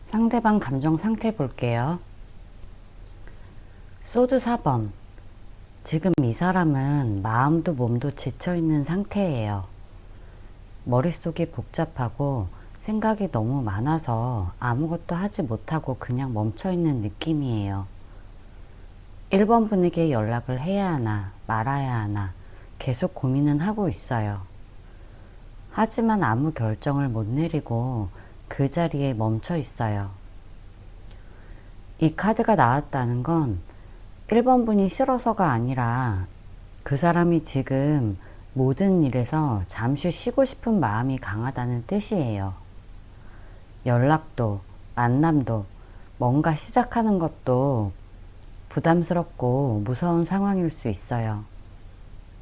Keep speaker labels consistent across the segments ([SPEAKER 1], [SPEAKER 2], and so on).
[SPEAKER 1] 상대방 감정 상태 볼게요. 소드 4번. 지금 이 사람은 마음도 몸도 지쳐있는 상태예요. 머릿속이 복잡하고 생각이 너무 많아서 아무것도 하지 못하고 그냥 멈춰있는 느낌이에요. 1번 분에게 연락을 해야 하나 말아야 하나 계속 고민은 하고 있어요. 하지만 아무 결정을 못 내리고 그 자리에 멈춰 있어요. 이 카드가 나왔다는 건 1번 분이 싫어서가 아니라 그 사람이 지금 모든 일에서 잠시 쉬고 싶은 마음이 강하다는 뜻이에요. 연락도, 만남도, 뭔가 시작하는 것도 부담스럽고 무서운 상황일 수 있어요.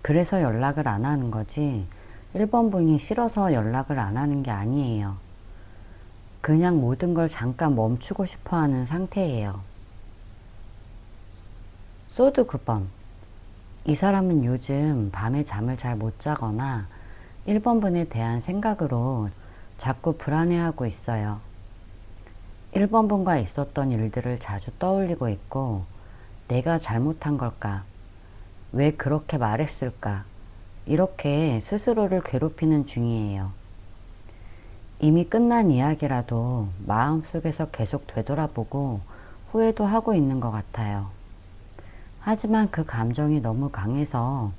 [SPEAKER 1] 그래서 연락을 안 하는 거지 1번 분이 싫어서 연락을 안 하는 게 아니에요. 그냥 모든 걸 잠깐 멈추고 싶어 하는 상태예요. 소드 9번. 이 사람은 요즘 밤에 잠을 잘 못 자거나 1번 분에 대한 생각으로 자꾸 불안해하고 있어요. 1번 분과 있었던 일들을 자주 떠올리고 있고 내가 잘못한 걸까? 왜 그렇게 말했을까? 이렇게 스스로를 괴롭히는 중이에요. 이미 끝난 이야기라도 마음속에서 계속 되돌아보고 후회도 하고 있는 것 같아요. 하지만 그 감정이 너무 강해서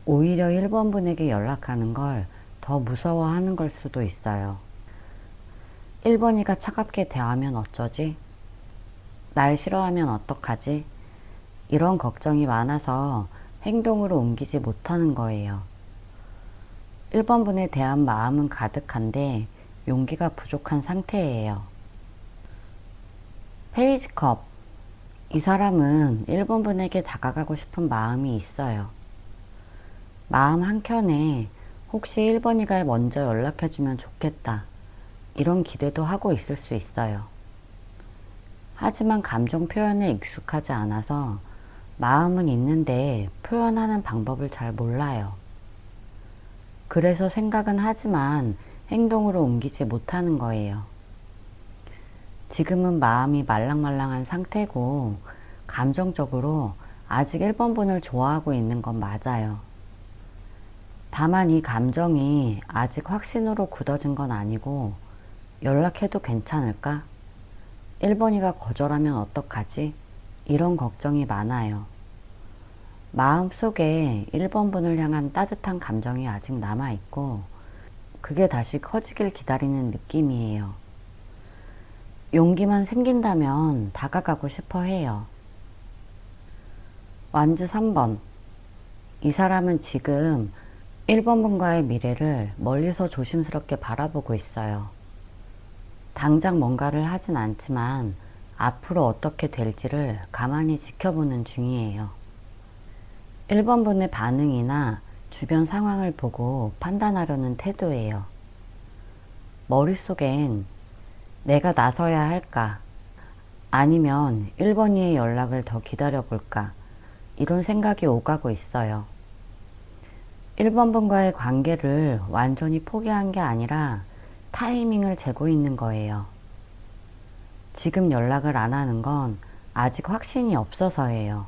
[SPEAKER 1] 오히려 1번 분에게 연락하는 걸 더 무서워하는 걸 수도 있어요. 1번이가 차갑게 대하면 어쩌지? 날 싫어하면 어떡하지? 이런 걱정이 많아서 행동으로 옮기지 못하는 거예요. 1번 분에 대한 마음은 가득한데 용기가 부족한 상태예요. 페이지 컵. 이 사람은 1번 분에게 다가가고 싶은 마음이 있어요. 마음 한켠에 혹시 1번이가 먼저 연락해주면 좋겠다. 이런 기대도 하고 있을 수 있어요. 하지만 감정 표현에 익숙하지 않아서 마음은 있는데 표현하는 방법을 잘 몰라요. 그래서 생각은 하지만 행동으로 옮기지 못하는 거예요. 지금은 마음이 말랑말랑한 상태고 감정적으로 아직 1번 분을 좋아하고 있는 건 맞아요. 다만 이 감정이 아직 확신으로 굳어진 건 아니고 연락해도 괜찮을까? 1번이가 거절하면 어떡하지? 이런 걱정이 많아요. 마음속에 1번 분을 향한 따뜻한 감정이 아직 남아있고 그게 다시 커지길 기다리는 느낌이에요. 용기만 생긴다면 다가가고 싶어 해요. 완즈 3번. 이 사람은 지금 1번 분과의 미래를 멀리서 조심스럽게 바라보고 있어요. 당장 뭔가를 하진 않지만 앞으로 어떻게 될지를 가만히 지켜보는 중이에요. 1번 분의 반응이나 주변 상황을 보고 판단하려는 태도예요. 머릿속엔 내가 나서야 할까? 아니면 1번이의 연락을 더 기다려볼까? 이런 생각이 오가고 있어요. 1번 분과의 관계를 완전히 포기한 게 아니라 타이밍을 재고 있는 거예요. 지금 연락을 안 하는 건 아직 확신이 없어서예요.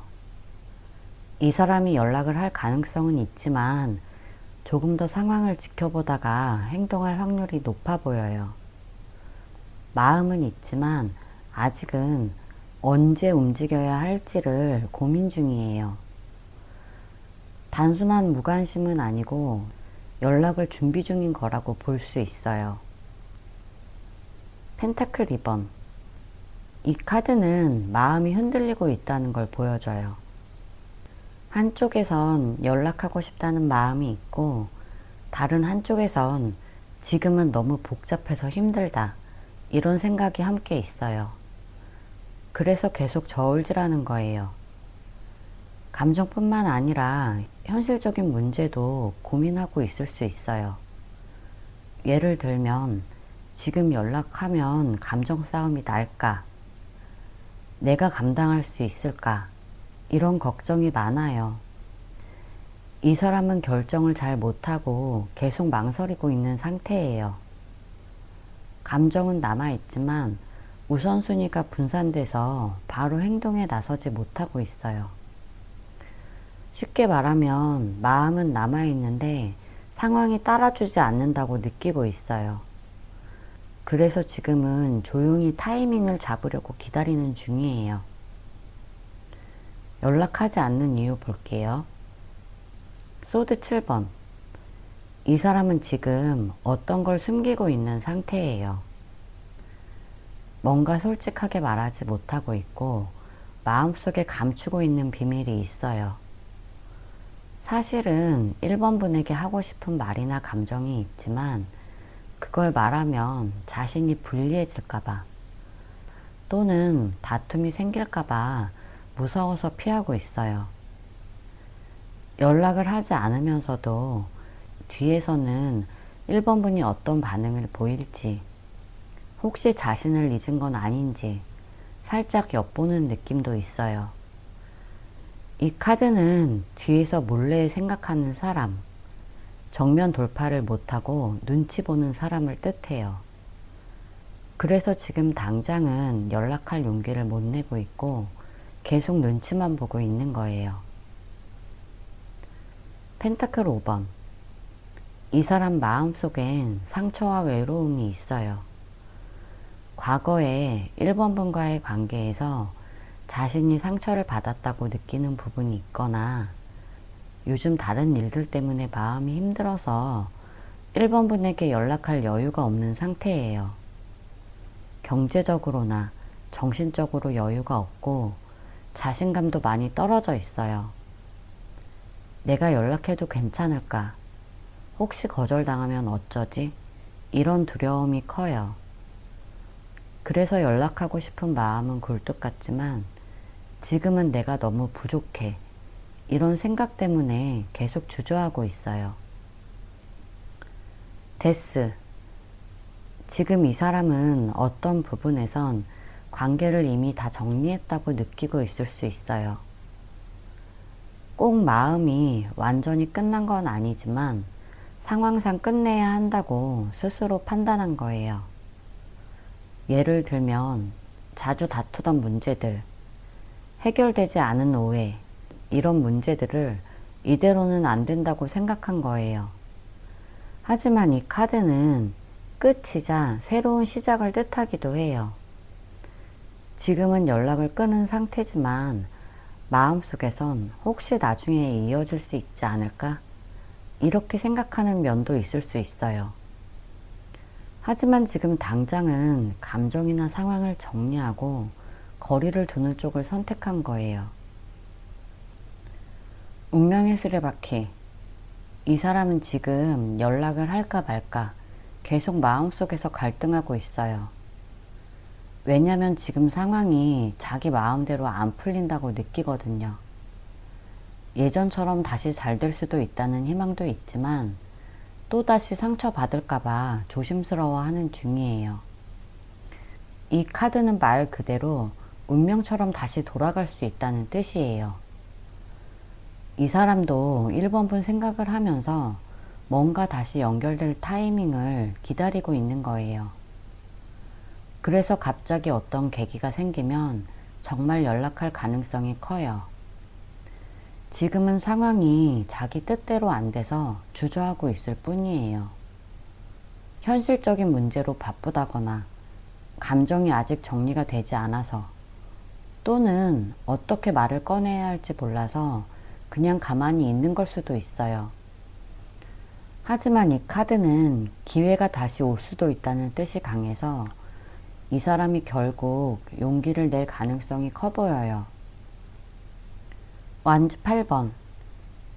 [SPEAKER 1] 이 사람이 연락을 할 가능성은 있지만 조금 더 상황을 지켜보다가 행동할 확률이 높아 보여요. 마음은 있지만 아직은 언제 움직여야 할지를 고민 중이에요. 단순한 무관심은 아니고 연락을 준비 중인 거라고 볼 수 있어요. 펜타클 2번. 이 카드는 마음이 흔들리고 있다는 걸 보여줘요. 한쪽에선 연락하고 싶다는 마음이 있고 다른 한쪽에선 지금은 너무 복잡해서 힘들다. 이런 생각이 함께 있어요. 그래서 계속 저울질하는 거예요. 감정뿐만 아니라 현실적인 문제도 고민하고 있을 수 있어요. 예를 들면 지금 연락하면 감정 싸움이 날까? 내가 감당할 수 있을까? 이런 걱정이 많아요. 이 사람은 결정을 잘 못하고 계속 망설이고 있는 상태예요. 감정은 남아있지만 우선순위가 분산돼서 바로 행동에 나서지 못하고 있어요. 쉽게 말하면 마음은 남아있는데 상황이 따라주지 않는다고 느끼고 있어요. 그래서 지금은 조용히 타이밍을 잡으려고 기다리는 중이에요. 연락하지 않는 이유 볼게요. 소드 7번. 이 사람은 지금 어떤 걸 숨기고 있는 상태예요. 뭔가 솔직하게 말하지 못하고 있고 마음속에 감추고 있는 비밀이 있어요. 사실은 1번 분에게 하고 싶은 말이나 감정이 있지만 그걸 말하면 자신이 불리해질까봐 또는 다툼이 생길까봐 무서워서 피하고 있어요. 연락을 하지 않으면서도 뒤에서는 1번 분이 어떤 반응을 보일지, 혹시 자신을 잊은 건 아닌지 살짝 엿보는 느낌도 있어요. 이 카드는 뒤에서 몰래 생각하는 사람, 정면 돌파를 못하고 눈치 보는 사람을 뜻해요. 그래서 지금 당장은 연락할 용기를 못 내고 있고 계속 눈치만 보고 있는 거예요. 펜타클 5번. 이 사람 마음속엔 상처와 외로움이 있어요. 과거에 1번 분과의 관계에서 자신이 상처를 받았다고 느끼는 부분이 있거나 요즘 다른 일들 때문에 마음이 힘들어서 1번 분에게 연락할 여유가 없는 상태예요. 경제적으로나 정신적으로 여유가 없고 자신감도 많이 떨어져 있어요. 내가 연락해도 괜찮을까? 혹시 거절당하면 어쩌지? 이런 두려움이 커요. 그래서 연락하고 싶은 마음은 굴뚝 같지만 지금은 내가 너무 부족해. 이런 생각 때문에 계속 주저하고 있어요. 데스. 지금 이 사람은 어떤 부분에선 관계를 이미 다 정리했다고 느끼고 있을 수 있어요. 꼭 마음이 완전히 끝난 건 아니지만 상황상 끝내야 한다고 스스로 판단한 거예요. 예를 들면 자주 다투던 문제들, 해결되지 않은 오해, 이런 문제들을 이대로는 안 된다고 생각한 거예요. 하지만 이 카드는 끝이자 새로운 시작을 뜻하기도 해요. 지금은 연락을 끊은 상태지만 마음속에선 혹시 나중에 이어질 수 있지 않을까? 이렇게 생각하는 면도 있을 수 있어요. 하지만 지금 당장은 감정이나 상황을 정리하고 거리를 두는 쪽을 선택한 거예요. 운명의 수레바퀴. 이 사람은 지금 연락을 할까 말까 계속 마음속에서 갈등하고 있어요. 왜냐면 지금 상황이 자기 마음대로 안 풀린다고 느끼거든요. 예전처럼 다시 잘 될 수도 있다는 희망도 있지만 또다시 상처받을까봐 조심스러워하는 중이에요. 이 카드는 말 그대로 운명처럼 다시 돌아갈 수 있다는 뜻이에요. 이 사람도 1번 분 생각을 하면서 뭔가 다시 연결될 타이밍을 기다리고 있는 거예요. 그래서 갑자기 어떤 계기가 생기면 정말 연락할 가능성이 커요. 지금은 상황이 자기 뜻대로 안 돼서 주저하고 있을 뿐이에요. 현실적인 문제로 바쁘다거나 감정이 아직 정리가 되지 않아서 또는 어떻게 말을 꺼내야 할지 몰라서 그냥 가만히 있는 걸 수도 있어요. 하지만 이 카드는 기회가 다시 올 수도 있다는 뜻이 강해서 이 사람이 결국 용기를 낼 가능성이 커 보여요. 완즈 8번.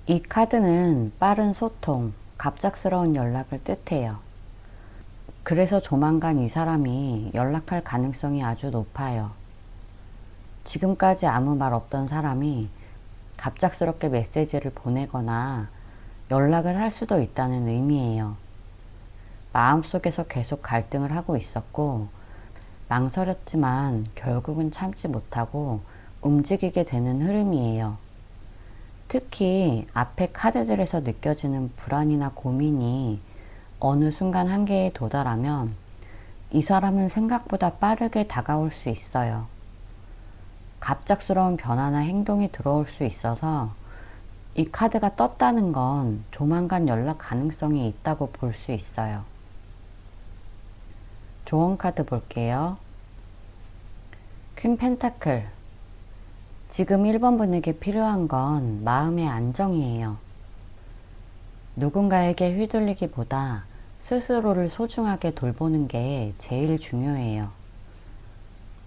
[SPEAKER 1] 이 카드는 빠른 소통, 갑작스러운 연락을 뜻해요. 그래서 조만간 이 사람이 연락할 가능성이 아주 높아요. 지금까지 아무 말 없던 사람이 갑작스럽게 메시지를 보내거나 연락을 할 수도 있다는 의미예요. 마음속에서 계속 갈등을 하고 있었고 망설였지만 결국은 참지 못하고 움직이게 되는 흐름이에요. 특히 앞에 카드들에서 느껴지는 불안이나 고민이 어느 순간 한계에 도달하면 이 사람은 생각보다 빠르게 다가올 수 있어요. 갑작스러운 변화나 행동이 들어올 수 있어서 이 카드가 떴다는 건 조만간 연락 가능성이 있다고 볼 수 있어요. 조언 카드 볼게요. 퀸 펜타클. 지금 1번 분에게 필요한 건 마음의 안정이에요. 누군가에게 휘둘리기보다 스스로를 소중하게 돌보는 게 제일 중요해요.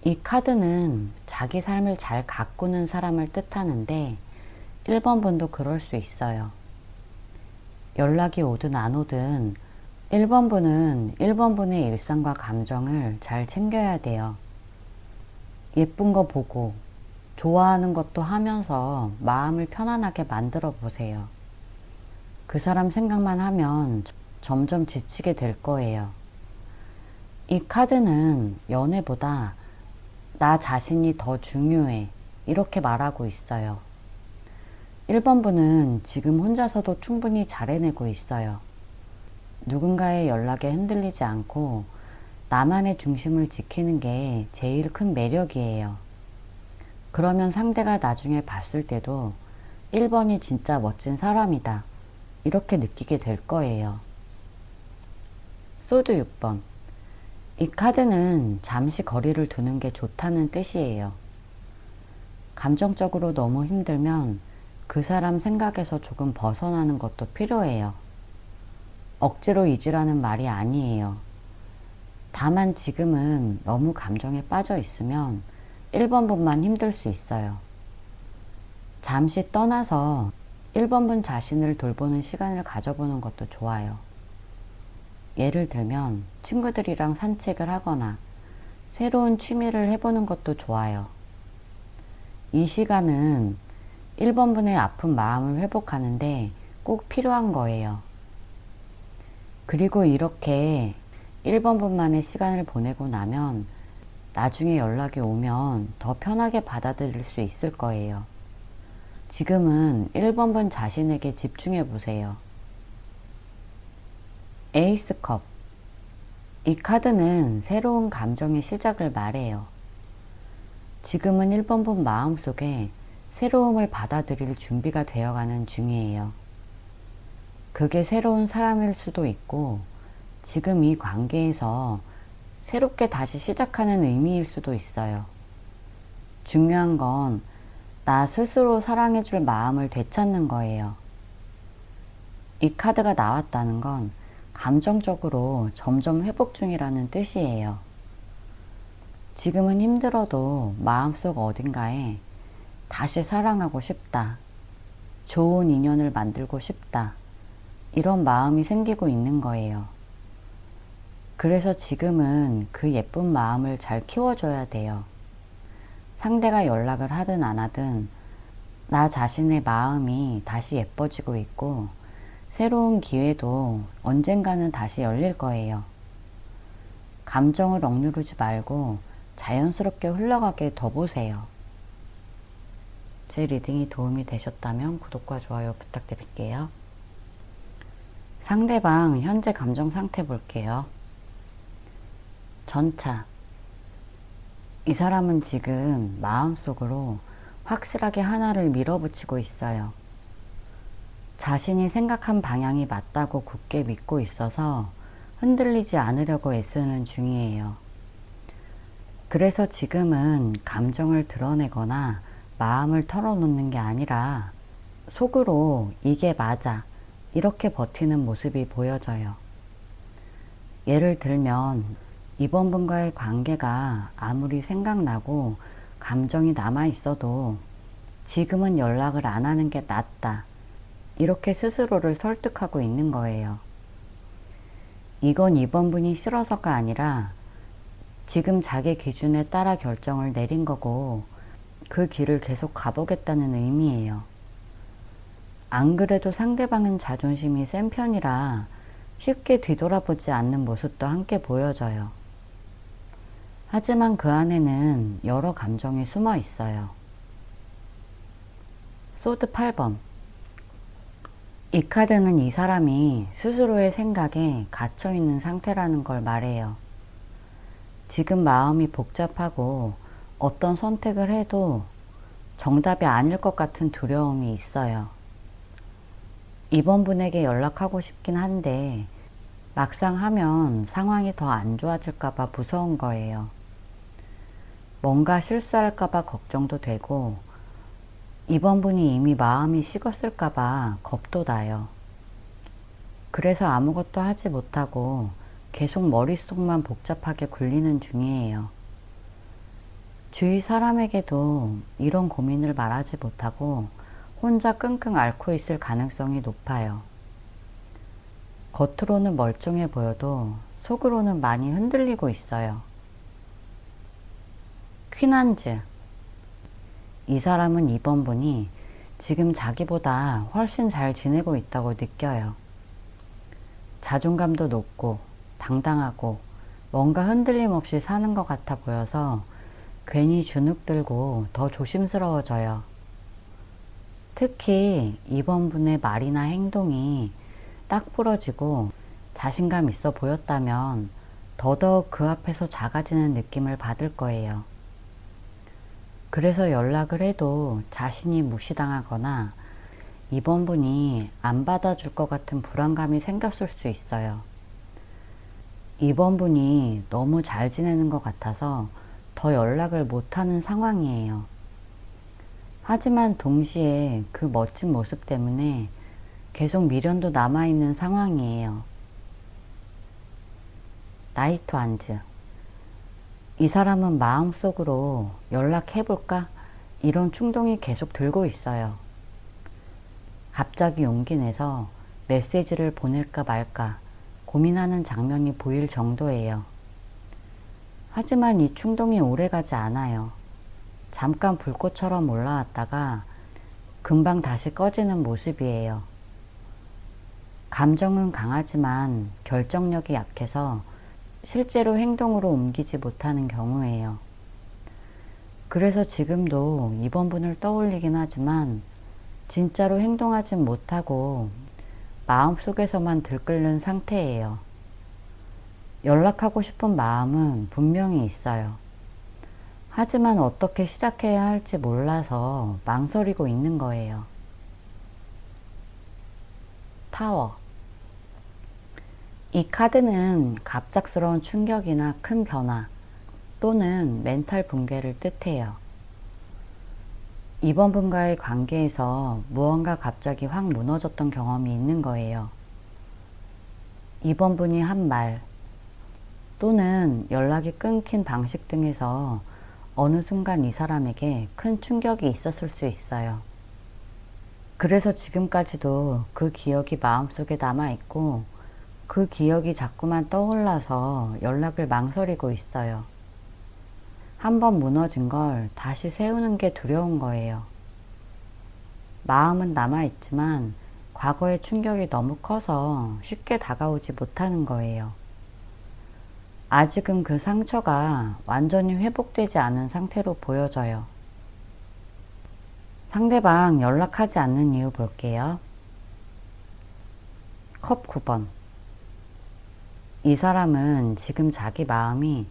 [SPEAKER 1] 이 카드는 자기 삶을 잘 가꾸는 사람을 뜻하는데 1번 분도 그럴 수 있어요. 연락이 오든 안 오든 1번 분은 1번 분의 일상과 감정을 잘 챙겨야 돼요. 예쁜 거 보고 좋아하는 것도 하면서 마음을 편안하게 만들어 보세요. 그 사람 생각만 하면 점점 지치게 될 거예요. 이 카드는 연애보다 나 자신이 더 중요해 이렇게 말하고 있어요. 1번 분은 지금 혼자서도 충분히 잘 해내고 있어요. 누군가의 연락에 흔들리지 않고 나만의 중심을 지키는 게 제일 큰 매력이에요. 그러면 상대가 나중에 봤을 때도 1번이 진짜 멋진 사람이다 이렇게 느끼게 될 거예요. 소드 6번. 이 카드는 잠시 거리를 두는 게 좋다는 뜻이에요. 감정적으로 너무 힘들면 그 사람 생각에서 조금 벗어나는 것도 필요해요. 억지로 잊으라는 말이 아니에요. 다만 지금은 너무 감정에 빠져 있으면 1번 분만 힘들 수 있어요. 잠시 떠나서 1번 분 자신을 돌보는 시간을 가져보는 것도 좋아요. 예를 들면 친구들이랑 산책을 하거나 새로운 취미를 해보는 것도 좋아요. 이 시간은 1번 분의 아픈 마음을 회복하는데 꼭 필요한 거예요. 그리고 이렇게 1번 분만의 시간을 보내고 나면 나중에 연락이 오면 더 편하게 받아들일 수 있을 거예요. 지금은 1번 분 자신에게 집중해 보세요. 에이스 컵. 이 카드는 새로운 감정의 시작을 말해요. 지금은 1번 분 마음속에 새로움을 받아들일 준비가 되어가는 중이에요. 그게 새로운 사람일 수도 있고 지금 이 관계에서 새롭게 다시 시작하는 의미일 수도 있어요. 중요한 건 나 스스로 사랑해줄 마음을 되찾는 거예요. 이 카드가 나왔다는 건 감정적으로 점점 회복 중이라는 뜻이에요. 지금은 힘들어도 마음속 어딘가에 다시 사랑하고 싶다. 좋은 인연을 만들고 싶다. 이런 마음이 생기고 있는 거예요. 그래서 지금은 그 예쁜 마음을 잘 키워줘야 돼요. 상대가 연락을 하든 안 하든 나 자신의 마음이 다시 예뻐지고 있고 새로운 기회도 언젠가는 다시 열릴 거예요. 감정을 억누르지 말고 자연스럽게 흘러가게 둬보세요. 제 리딩이 도움이 되셨다면 구독과 좋아요 부탁드릴게요. 상대방 현재 감정 상태 볼게요. 전차. 이 사람은 지금 마음속으로 확실하게 하나를 밀어붙이고 있어요. 자신이 생각한 방향이 맞다고 굳게 믿고 있어서 흔들리지 않으려고 애쓰는 중이에요. 그래서 지금은 감정을 드러내거나 마음을 털어놓는 게 아니라 속으로 이게 맞아 이렇게 버티는 모습이 보여져요. 예를 들면 이번 분과의 관계가 아무리 생각나고 감정이 남아있어도 지금은 연락을 안 하는 게 낫다. 이렇게 스스로를 설득하고 있는 거예요. 이건 이번 분이 싫어서가 아니라 지금 자기 기준에 따라 결정을 내린 거고 그 길을 계속 가보겠다는 의미예요. 안 그래도 상대방은 자존심이 센 편이라 쉽게 뒤돌아보지 않는 모습도 함께 보여져요. 하지만 그 안에는 여러 감정이 숨어 있어요. 소드 8번. 이 카드는 이 사람이 스스로의 생각에 갇혀있는 상태라는 걸 말해요. 지금 마음이 복잡하고 어떤 선택을 해도 정답이 아닐 것 같은 두려움이 있어요. 이번 분에게 연락하고 싶긴 한데 막상 하면 상황이 더 안 좋아질까봐 무서운 거예요. 뭔가 실수할까봐 걱정도 되고 이번 분이 이미 마음이 식었을까봐 겁도 나요. 그래서 아무것도 하지 못하고 계속 머릿속만 복잡하게 굴리는 중이에요. 주위 사람에게도 이런 고민을 말하지 못하고 혼자 끙끙 앓고 있을 가능성이 높아요. 겉으로는 멀쩡해 보여도 속으로는 많이 흔들리고 있어요. 퀸한즈. 이 사람은 이번 분이 지금 자기보다 훨씬 잘 지내고 있다고 느껴요. 자존감도 높고 당당하고 뭔가 흔들림 없이 사는 것 같아 보여서 괜히 주눅 들고 더 조심스러워져요. 특히 이번 분의 말이나 행동이 딱 부러지고 자신감 있어 보였다면 더더욱 그 앞에서 작아지는 느낌을 받을 거예요. 그래서 연락을 해도 자신이 무시당하거나 이번 분이 안 받아줄 것 같은 불안감이 생겼을 수 있어요. 이번 분이 너무 잘 지내는 것 같아서 더 연락을 못하는 상황이에요. 하지만 동시에 그 멋진 모습 때문에 계속 미련도 남아있는 상황이에요. 나이트 완즈. 이 사람은 마음속으로 연락해볼까? 이런 충동이 계속 들고 있어요. 갑자기 용기 내서 메시지를 보낼까 말까 고민하는 장면이 보일 정도예요. 하지만 이 충동이 오래가지 않아요. 잠깐 불꽃처럼 올라왔다가 금방 다시 꺼지는 모습이에요. 감정은 강하지만 결정력이 약해서 실제로 행동으로 옮기지 못하는 경우예요. 그래서 지금도 이번 분을 떠올리긴 하지만 진짜로 행동하진 못하고 마음속에서만 들끓는 상태예요. 연락하고 싶은 마음은 분명히 있어요. 하지만 어떻게 시작해야 할지 몰라서 망설이고 있는 거예요. 타워. 이 카드는 갑작스러운 충격이나 큰 변화 또는 멘탈 붕괴를 뜻해요. 이번 분과의 관계에서 무언가 갑자기 확 무너졌던 경험이 있는 거예요. 이번 분이 한 말 또는 연락이 끊긴 방식 등에서 어느 순간 이 사람에게 큰 충격이 있었을 수 있어요. 그래서 지금까지도 그 기억이 마음속에 남아있고 그 기억이 자꾸만 떠올라서 연락을 망설이고 있어요. 한번 무너진 걸 다시 세우는 게 두려운 거예요. 마음은 남아있지만 과거의 충격이 너무 커서 쉽게 다가오지 못하는 거예요. 아직은 그 상처가 완전히 회복되지 않은 상태로 보여져요. 상대방 연락하지 않는 이유 볼게요. 컵 9번. 이 사람은 지금 자기 마음이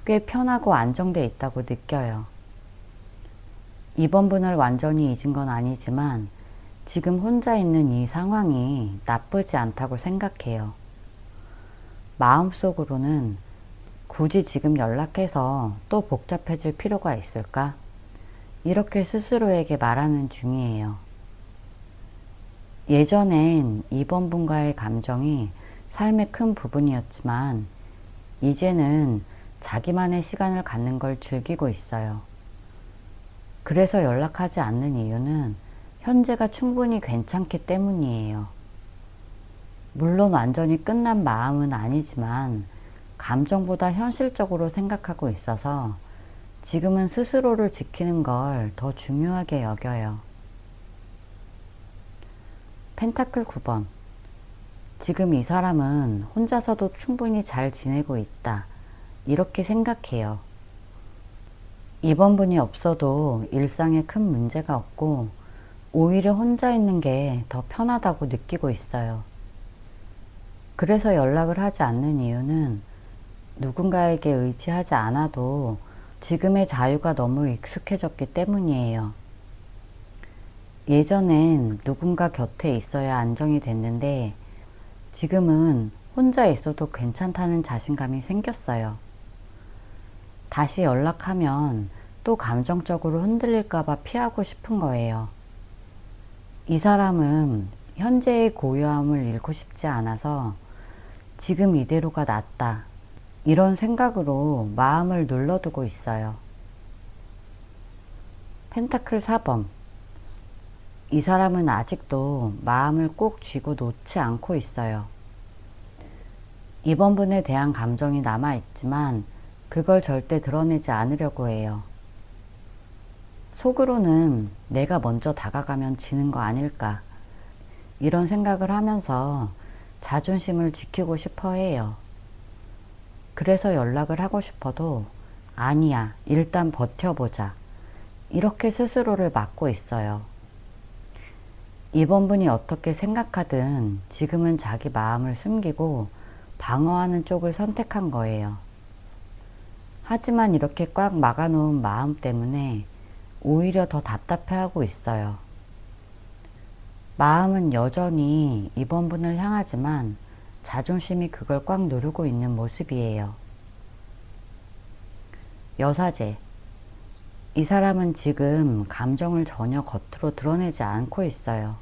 [SPEAKER 1] 꽤 편하고 안정돼 있다고 느껴요. 이번 분을 완전히 잊은 건 아니지만 지금 혼자 있는 이 상황이 나쁘지 않다고 생각해요. 마음속으로는 굳이 지금 연락해서 또 복잡해질 필요가 있을까? 이렇게 스스로에게 말하는 중이에요. 예전엔 이번 분과의 감정이 삶의 큰 부분이었지만 이제는 자기만의 시간을 갖는 걸 즐기고 있어요. 그래서 연락하지 않는 이유는 현재가 충분히 괜찮기 때문이에요. 물론 완전히 끝난 마음은 아니지만 감정보다 현실적으로 생각하고 있어서 지금은 스스로를 지키는 걸 더 중요하게 여겨요. 펜타클 9번. 지금 이 사람은 혼자서도 충분히 잘 지내고 있다. 이렇게 생각해요. 이번 분이 없어도 일상에 큰 문제가 없고 오히려 혼자 있는 게 더 편하다고 느끼고 있어요. 그래서 연락을 하지 않는 이유는 누군가에게 의지하지 않아도 지금의 자유가 너무 익숙해졌기 때문이에요. 예전엔 누군가 곁에 있어야 안정이 됐는데 지금은 혼자 있어도 괜찮다는 자신감이 생겼어요. 다시 연락하면 또 감정적으로 흔들릴까봐 피하고 싶은 거예요. 이 사람은 현재의 고요함을 잃고 싶지 않아서 지금 이대로가 낫다. 이런 생각으로 마음을 눌러두고 있어요. 펜타클 4번. 이 사람은 아직도 마음을 꼭 쥐고 놓지 않고 있어요. 이번 분에 대한 감정이 남아있지만 그걸 절대 드러내지 않으려고 해요. 속으로는 내가 먼저 다가가면 지는 거 아닐까 이런 생각을 하면서 자존심을 지키고 싶어 해요. 그래서 연락을 하고 싶어도 아니야, 일단 버텨보자 이렇게 스스로를 막고 있어요. 이번 분이 어떻게 생각하든 지금은 자기 마음을 숨기고 방어하는 쪽을 선택한 거예요. 하지만 이렇게 꽉 막아놓은 마음 때문에 오히려 더 답답해하고 있어요. 마음은 여전히 이번 분을 향하지만 자존심이 그걸 꽉 누르고 있는 모습이에요. 여사제. 이 사람은 지금 감정을 전혀 겉으로 드러내지 않고 있어요.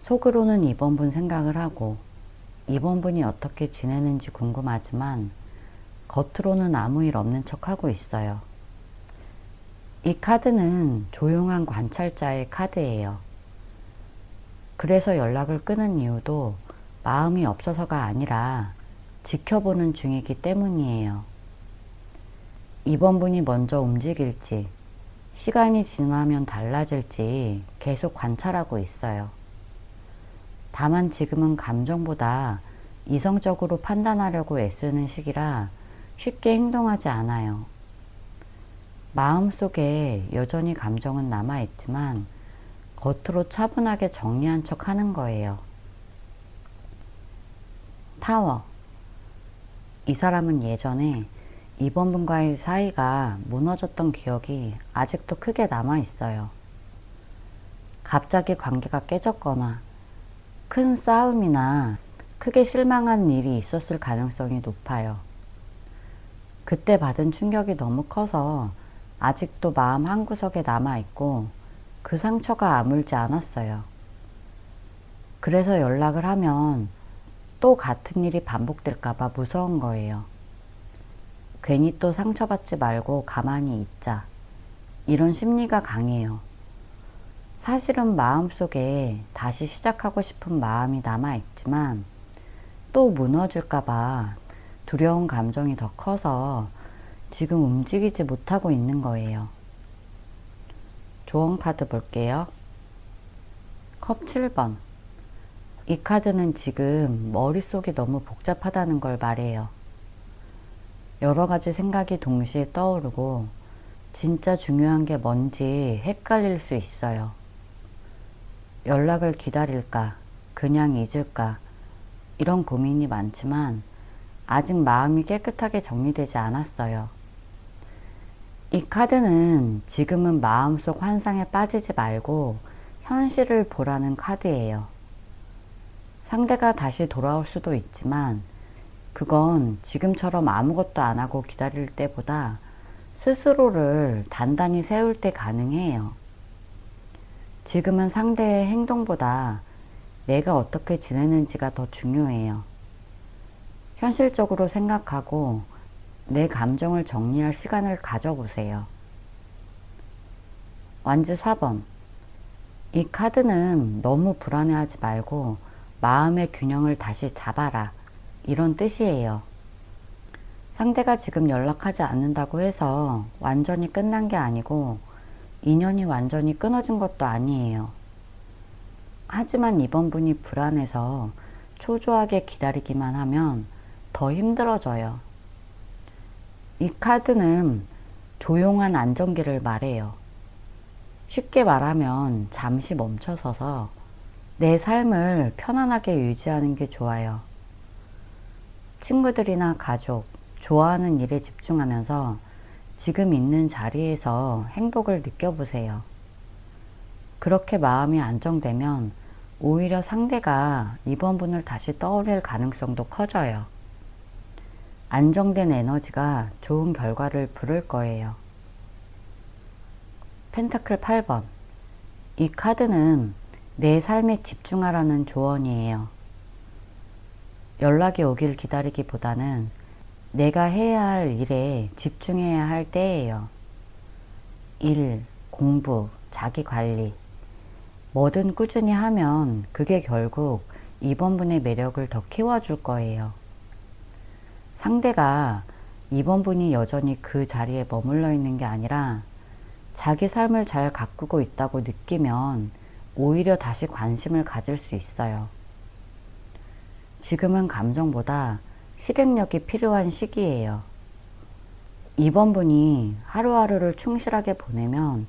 [SPEAKER 1] 속으로는 이번 분 생각을 하고 이번 분이 어떻게 지내는지 궁금하지만 겉으로는 아무 일 없는 척하고 있어요. 이 카드는 조용한 관찰자의 카드예요. 그래서 연락을 끊은 이유도 마음이 없어서가 아니라 지켜보는 중이기 때문이에요. 이번 분이 먼저 움직일지, 시간이 지나면 달라질지 계속 관찰하고 있어요. 다만 지금은 감정보다 이성적으로 판단하려고 애쓰는 시기라 쉽게 행동하지 않아요. 마음속에 여전히 감정은 남아있지만 겉으로 차분하게 정리한 척 하는 거예요. 타워. 이 사람은 예전에 이번 분과의 사이가 무너졌던 기억이 아직도 크게 남아있어요. 갑자기 관계가 깨졌거나 큰 싸움이나 크게 실망한 일이 있었을 가능성이 높아요. 그때 받은 충격이 너무 커서 아직도 마음 한구석에 남아있고 그 상처가 아물지 않았어요. 그래서 연락을 하면 또 같은 일이 반복될까봐 무서운 거예요. 괜히 또 상처받지 말고 가만히 있자. 이런 심리가 강해요. 사실은 마음속에 다시 시작하고 싶은 마음이 남아있지만 또 무너질까봐 두려운 감정이 더 커서 지금 움직이지 못하고 있는 거예요. 조언 카드 볼게요. 컵 7번. 이 카드는 지금 머릿속이 너무 복잡하다는 걸 말해요. 여러 가지 생각이 동시에 떠오르고 진짜 중요한 게 뭔지 헷갈릴 수 있어요. 연락을 기다릴까, 그냥 잊을까, 이런 고민이 많지만 아직 마음이 깨끗하게 정리되지 않았어요. 이 카드는 지금은 마음속 환상에 빠지지 말고 현실을 보라는 카드예요. 상대가 다시 돌아올 수도 있지만 그건 지금처럼 아무것도 안 하고 기다릴 때보다 스스로를 단단히 세울 때 가능해요. 지금은 상대의 행동보다 내가 어떻게 지내는지가 더 중요해요. 현실적으로 생각하고 내 감정을 정리할 시간을 가져보세요. 완즈 4번. 이 카드는 너무 불안해하지 말고 마음의 균형을 다시 잡아라. 이런 뜻이에요. 상대가 지금 연락하지 않는다고 해서 완전히 끝난 게 아니고 인연이 완전히 끊어진 것도 아니에요. 하지만 이번 분이 불안해서 초조하게 기다리기만 하면 더 힘들어져요. 이 카드는 조용한 안정기를 말해요. 쉽게 말하면 잠시 멈춰서서 내 삶을 편안하게 유지하는 게 좋아요. 친구들이나 가족, 좋아하는 일에 집중하면서 지금 있는 자리에서 행복을 느껴보세요. 그렇게 마음이 안정되면 오히려 상대가 이번 분을 다시 떠올릴 가능성도 커져요. 안정된 에너지가 좋은 결과를 부를 거예요. 펜타클 8번. 이 카드는 내 삶에 집중하라는 조언이에요. 연락이 오길 기다리기보다는 내가 해야 할 일에 집중해야 할 때예요. 일, 공부, 자기 관리. 뭐든 꾸준히 하면 그게 결국 이번 분의 매력을 더 키워줄 거예요. 상대가 이번 분이 여전히 그 자리에 머물러 있는 게 아니라 자기 삶을 잘 가꾸고 있다고 느끼면 오히려 다시 관심을 가질 수 있어요. 지금은 감정보다 실행력이 필요한 시기예요. 이번 분이 하루하루를 충실하게 보내면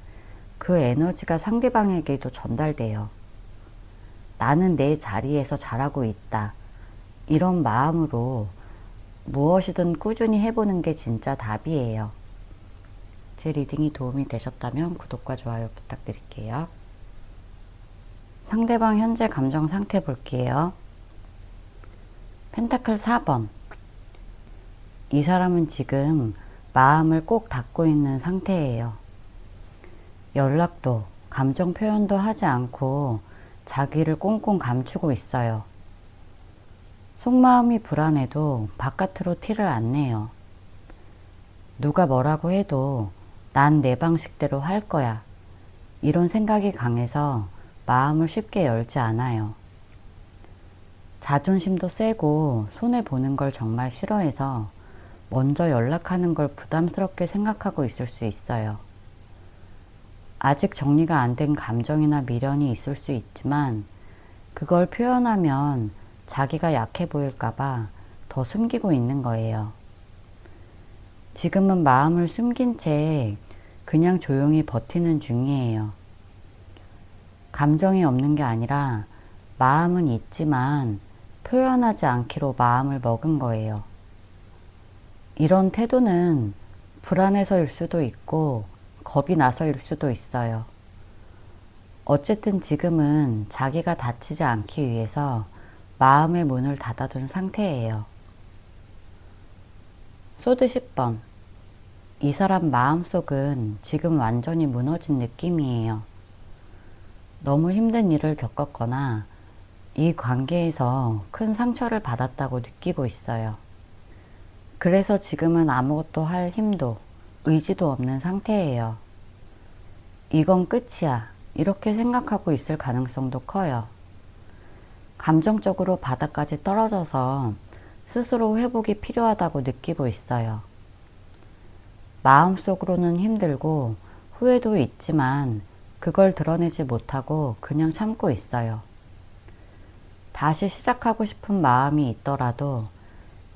[SPEAKER 1] 그 에너지가 상대방에게도 전달돼요. 나는 내 자리에서 잘하고 있다. 이런 마음으로 무엇이든 꾸준히 해보는 게 진짜 답이에요. 제 리딩이 도움이 되셨다면 구독과 좋아요 부탁드릴게요. 상대방 현재 감정 상태 볼게요. 펜타클 4번. 이 사람은 지금 마음을 꼭 닫고 있는 상태예요. 연락도, 감정 표현도 하지 않고 자기를 꽁꽁 감추고 있어요. 속마음이 불안해도 바깥으로 티를 안 내요. 누가 뭐라고 해도 난 내 방식대로 할 거야. 이런 생각이 강해서 마음을 쉽게 열지 않아요. 자존심도 세고 손해보는 걸 정말 싫어해서 먼저 연락하는 걸 부담스럽게 생각하고 있을 수 있어요. 아직 정리가 안 된 감정이나 미련이 있을 수 있지만 그걸 표현하면 자기가 약해 보일까봐 더 숨기고 있는 거예요. 지금은 마음을 숨긴 채 그냥 조용히 버티는 중이에요. 감정이 없는 게 아니라 마음은 있지만 표현하지 않기로 마음을 먹은 거예요. 이런 태도는 불안해서일 수도 있고 겁이 나서일 수도 있어요. 어쨌든 지금은 자기가 다치지 않기 위해서 마음의 문을 닫아둔 상태예요. 소드 10번. 이 사람 마음속은 지금 완전히 무너진 느낌이에요. 너무 힘든 일을 겪었거나 이 관계에서 큰 상처를 받았다고 느끼고 있어요. 그래서 지금은 아무것도 할 힘도 의지도 없는 상태예요. 이건 끝이야. 이렇게 생각하고 있을 가능성도 커요. 감정적으로 바닥까지 떨어져서 스스로 회복이 필요하다고 느끼고 있어요. 마음속으로는 힘들고 후회도 있지만 그걸 드러내지 못하고 그냥 참고 있어요. 다시 시작하고 싶은 마음이 있더라도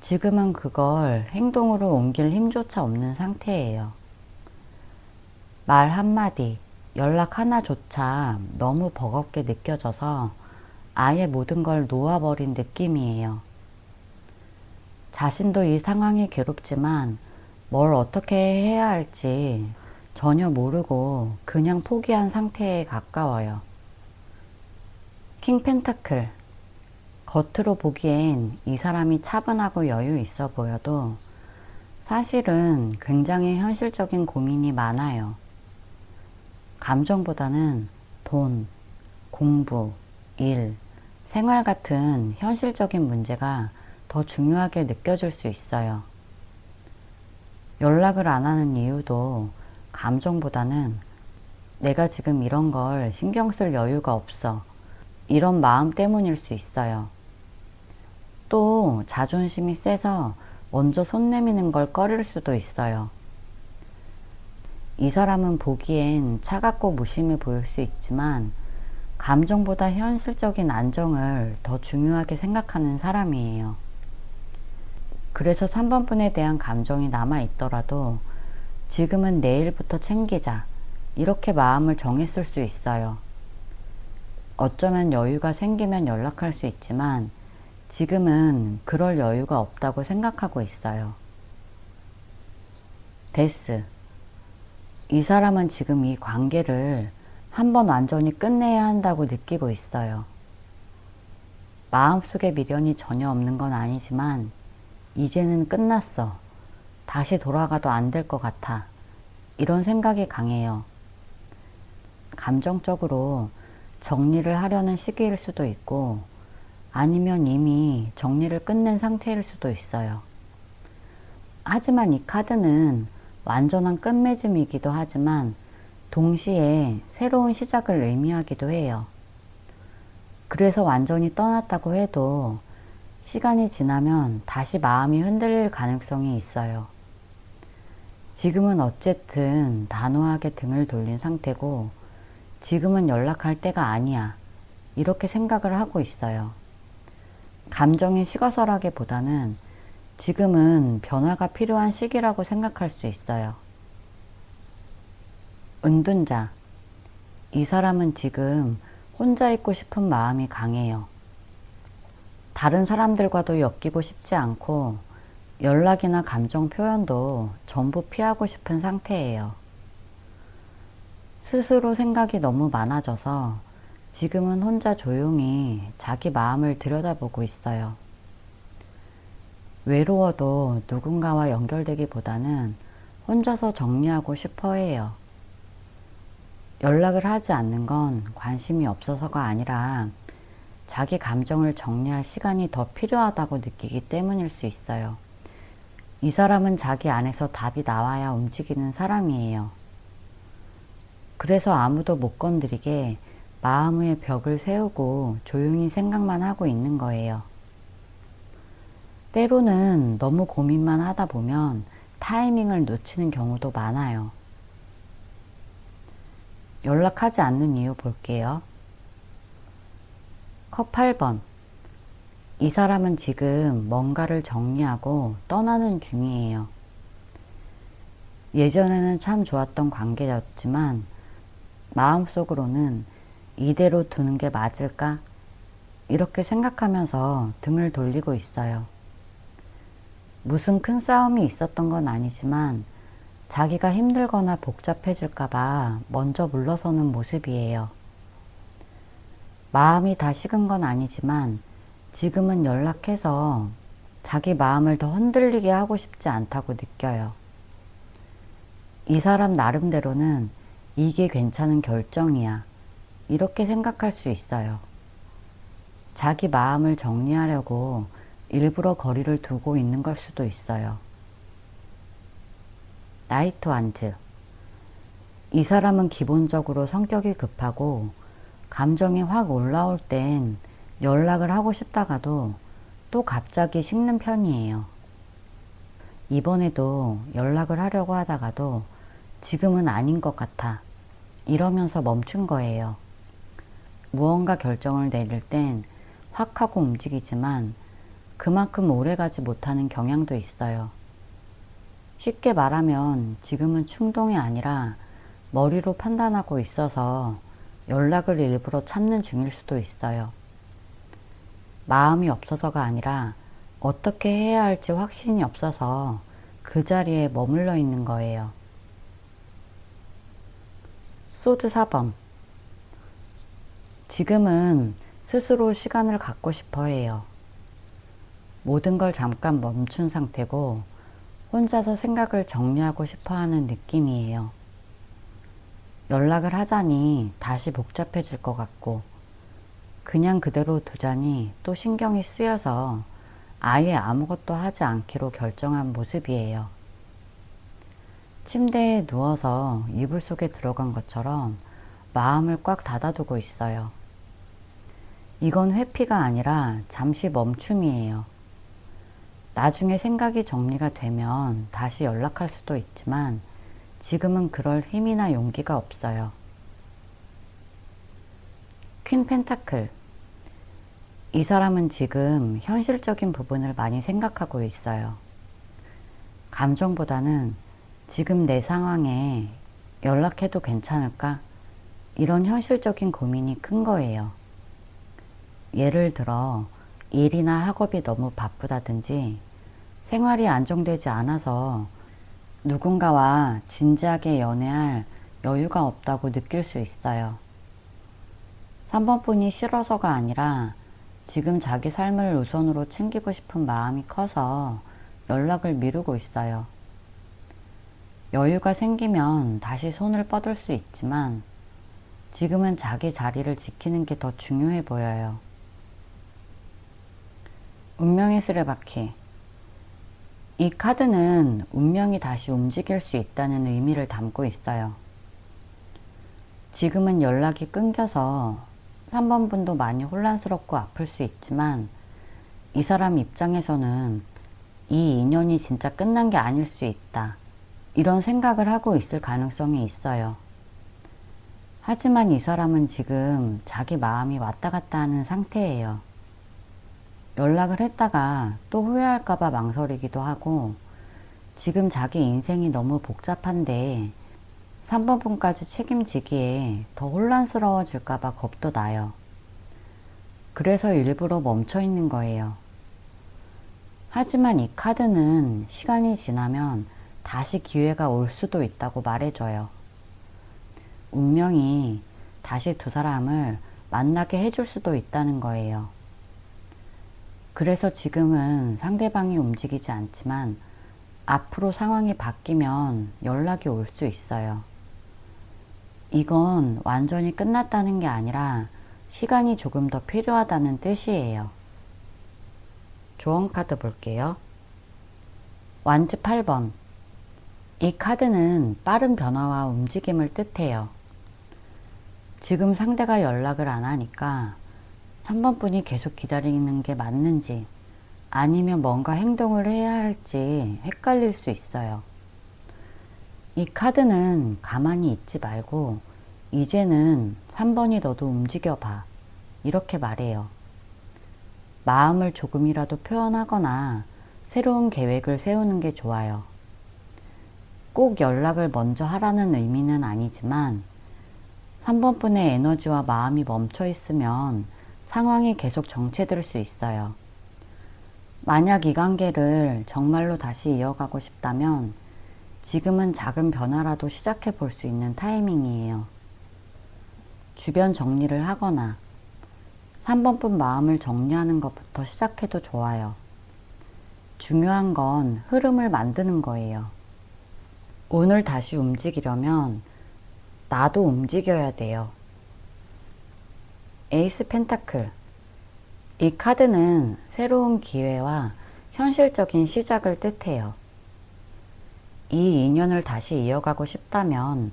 [SPEAKER 1] 지금은 그걸 행동으로 옮길 힘조차 없는 상태예요. 말 한마디, 연락 하나조차 너무 버겁게 느껴져서 아예 모든 걸 놓아버린 느낌이에요. 자신도 이 상황이 괴롭지만 뭘 어떻게 해야 할지 전혀 모르고 그냥 포기한 상태에 가까워요. 킹 펜타클. 겉으로 보기엔 이 사람이 차분하고 여유 있어 보여도 사실은 굉장히 현실적인 고민이 많아요. 감정보다는 돈, 공부, 일, 생활 같은 현실적인 문제가 더 중요하게 느껴질 수 있어요. 연락을 안 하는 이유도 감정보다는 내가 지금 이런 걸 신경 쓸 여유가 없어. 이런 마음 때문일 수 있어요. 또 자존심이 세서 먼저 손 내미는 걸 꺼릴 수도 있어요. 이 사람은 보기엔 차갑고 무심해 보일 수 있지만 감정보다 현실적인 안정을 더 중요하게 생각하는 사람이에요. 그래서 3번 분에 대한 감정이 남아있더라도 지금은 내일부터 챙기자 이렇게 마음을 정했을 수 있어요. 어쩌면 여유가 생기면 연락할 수 있지만 지금은 그럴 여유가 없다고 생각하고 있어요. 데스. 이 사람은 지금 이 관계를 한번 완전히 끝내야 한다고 느끼고 있어요. 마음속에 미련이 전혀 없는 건 아니지만 이제는 끝났어. 다시 돌아가도 안 될 것 같아. 이런 생각이 강해요. 감정적으로 정리를 하려는 시기일 수도 있고 아니면 이미 정리를 끝낸 상태일 수도 있어요. 하지만 이 카드는 완전한 끝맺음이기도 하지만 동시에 새로운 시작을 의미하기도 해요. 그래서 완전히 떠났다고 해도 시간이 지나면 다시 마음이 흔들릴 가능성이 있어요. 지금은 어쨌든 단호하게 등을 돌린 상태고 지금은 연락할 때가 아니야. 이렇게 생각을 하고 있어요. 감정이 식어서라기보다는 지금은 변화가 필요한 시기라고 생각할 수 있어요. 은둔자. 이 사람은 지금 혼자 있고 싶은 마음이 강해요. 다른 사람들과도 엮이고 싶지 않고 연락이나 감정 표현도 전부 피하고 싶은 상태예요. 스스로 생각이 너무 많아져서 지금은 혼자 조용히 자기 마음을 들여다보고 있어요. 외로워도 누군가와 연결되기보다는 혼자서 정리하고 싶어 해요. 연락을 하지 않는 건 관심이 없어서가 아니라 자기 감정을 정리할 시간이 더 필요하다고 느끼기 때문일 수 있어요. 이 사람은 자기 안에서 답이 나와야 움직이는 사람이에요. 그래서 아무도 못 건드리게 마음의 벽을 세우고 조용히 생각만 하고 있는 거예요. 때로는 너무 고민만 하다 보면 타이밍을 놓치는 경우도 많아요. 연락하지 않는 이유 볼게요. 컵 8번. 이 사람은 지금 뭔가를 정리하고 떠나는 중이에요. 예전에는 참 좋았던 관계였지만 마음속으로는 이대로 두는 게 맞을까? 이렇게 생각하면서 등을 돌리고 있어요. 무슨 큰 싸움이 있었던 건 아니지만 자기가 힘들거나 복잡해질까봐 먼저 물러서는 모습이에요. 마음이 다 식은 건 아니지만 지금은 연락해서 자기 마음을 더 흔들리게 하고 싶지 않다고 느껴요. 이 사람 나름대로는 이게 괜찮은 결정이야. 이렇게 생각할 수 있어요. 자기 마음을 정리하려고 일부러 거리를 두고 있는 걸 수도 있어요. 나이트 완즈. 이 사람은 기본적으로 성격이 급하고 감정이 확 올라올 땐 연락을 하고 싶다가도 또 갑자기 식는 편이에요. 이번에도 연락을 하려고 하다가도 지금은 아닌 것 같아. 이러면서 멈춘 거예요. 무언가 결정을 내릴 땐 확 하고 움직이지만 그만큼 오래가지 못하는 경향도 있어요. 쉽게 말하면 지금은 충동이 아니라 머리로 판단하고 있어서 연락을 일부러 참는 중일 수도 있어요. 마음이 없어서가 아니라 어떻게 해야 할지 확신이 없어서 그 자리에 머물러 있는 거예요. 소드 4번. 지금은 스스로 시간을 갖고 싶어 해요. 모든 걸 잠깐 멈춘 상태고 혼자서 생각을 정리하고 싶어 하는 느낌이에요. 연락을 하자니 다시 복잡해질 것 같고 그냥 그대로 두자니 또 신경이 쓰여서 아예 아무것도 하지 않기로 결정한 모습이에요. 침대에 누워서 이불 속에 들어간 것처럼 마음을 꽉 닫아두고 있어요. 이건 회피가 아니라 잠시 멈춤이에요. 나중에 생각이 정리가 되면 다시 연락할 수도 있지만 지금은 그럴 힘이나 용기가 없어요. 퀸 펜타클. 이 사람은 지금 현실적인 부분을 많이 생각하고 있어요. 감정보다는 지금 내 상황에 연락해도 괜찮을까? 이런 현실적인 고민이 큰 거예요. 예를 들어 일이나 학업이 너무 바쁘다든지 생활이 안정되지 않아서 누군가와 진지하게 연애할 여유가 없다고 느낄 수 있어요. 3번 분이 싫어서가 아니라 지금 자기 삶을 우선으로 챙기고 싶은 마음이 커서 연락을 미루고 있어요. 여유가 생기면 다시 손을 뻗을 수 있지만 지금은 자기 자리를 지키는 게 더 중요해 보여요. 운명의 쓰레바퀴. 이 카드는 운명이 다시 움직일 수 있다는 의미를 담고 있어요. 지금은 연락이 끊겨서 3번 분도 많이 혼란스럽고 아플 수 있지만 이 사람 입장에서는 이 인연이 진짜 끝난 게 아닐 수 있다. 이런 생각을 하고 있을 가능성이 있어요. 하지만 이 사람은 지금 자기 마음이 왔다 갔다 하는 상태예요. 연락을 했다가 또 후회할까봐 망설이기도 하고 지금 자기 인생이 너무 복잡한데 3번 분까지 책임지기에 더 혼란스러워질까봐 겁도 나요. 그래서 일부러 멈춰 있는 거예요. 하지만 이 카드는 시간이 지나면 다시 기회가 올 수도 있다고 말해줘요. 운명이 다시 두 사람을 만나게 해줄 수도 있다는 거예요. 그래서 지금은 상대방이 움직이지 않지만 앞으로 상황이 바뀌면 연락이 올 수 있어요. 이건 완전히 끝났다는 게 아니라 시간이 조금 더 필요하다는 뜻이에요. 조언 카드 볼게요. 완즈 8번. 이 카드는 빠른 변화와 움직임을 뜻해요. 지금 상대가 연락을 안 하니까 3번 분이 계속 기다리는 게 맞는지 아니면 뭔가 행동을 해야 할지 헷갈릴 수 있어요. 이 카드는 가만히 있지 말고 이제는 3번이 너도 움직여봐. 이렇게 말해요. 마음을 조금이라도 표현하거나 새로운 계획을 세우는 게 좋아요. 꼭 연락을 먼저 하라는 의미는 아니지만 3번 분의 에너지와 마음이 멈춰 있으면 상황이 계속 정체될 수 있어요. 만약 이 관계를 정말로 다시 이어가고 싶다면 지금은 작은 변화라도 시작해 볼 수 있는 타이밍이에요. 주변 정리를 하거나 3번 분 마음을 정리하는 것부터 시작해도 좋아요. 중요한 건 흐름을 만드는 거예요. 오늘 다시 움직이려면 나도 움직여야 돼요. 에이스 펜타클. 이 카드는 새로운 기회와 현실적인 시작을 뜻해요. 이 인연을 다시 이어가고 싶다면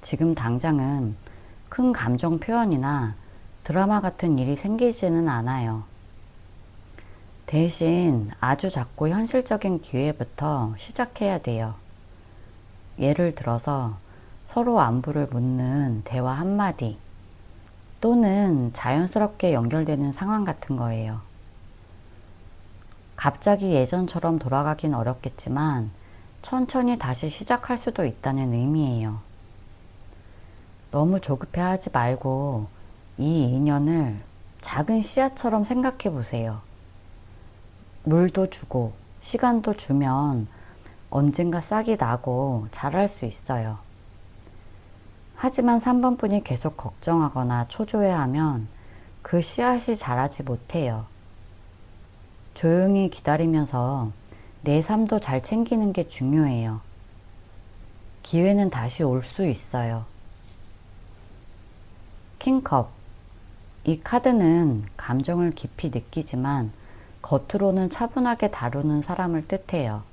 [SPEAKER 1] 지금 당장은 큰 감정 표현이나 드라마 같은 일이 생기지는 않아요. 대신 아주 작고 현실적인 기회부터 시작해야 돼요. 예를 들어서 서로 안부를 묻는 대화 한마디 또는 자연스럽게 연결되는 상황 같은 거예요. 갑자기 예전처럼 돌아가긴 어렵겠지만 천천히 다시 시작할 수도 있다는 의미예요. 너무 조급해하지 말고 이 인연을 작은 씨앗처럼 생각해 보세요. 물도 주고 시간도 주면 언젠가 싹이 나고 자랄 수 있어요. 하지만 3번 분이 계속 걱정하거나 초조해하면 그 씨앗이 자라지 못해요. 조용히 기다리면서 내 삶도 잘 챙기는 게 중요해요. 기회는 다시 올 수 있어요. 킹컵. 이 카드는 감정을 깊이 느끼지만 겉으로는 차분하게 다루는 사람을 뜻해요.